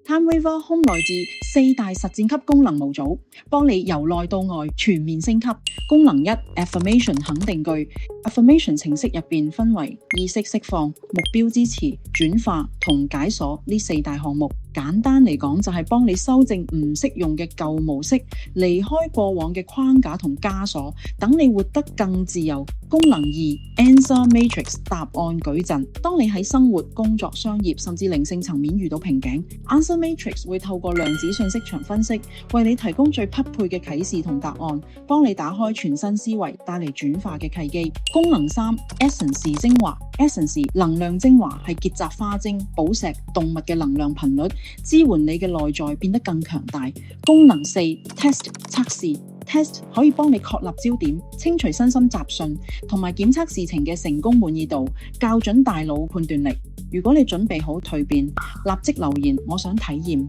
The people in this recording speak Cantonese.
TimeWaver Home 內置4大實戰級功能模組，幫你由內到外全面升級。功能1 Affirmation 肯定句。Affirmation 程式入邊分為意識釋放、目標支持、轉化同解鎖呢4大項目。簡單嚟講就係幫你修正唔適用嘅舊模式，離開過往嘅框架同枷鎖，等你活得更自由。功能2 Answer Matrix 答案矩陣。當你喺生活、工作、商業甚至靈性層面遇到瓶頸， Answer Matrix 會透過量子信息場分析，為你提供最匹配嘅啟示同答案，幫你打開全新思維，帶嚟轉化嘅契機。功能3 Essence 精華。 Essence 能量精華係結集花精、寶石、動物嘅能量頻率，支援你嘅內在變得更強大。功能4 Test 測試。Test 可以幫你確立焦點，清除身心雜訊，同埋檢測事情嘅成功滿意度，校準大腦判斷力。如果你準備好蛻變，立即留言，我想體驗。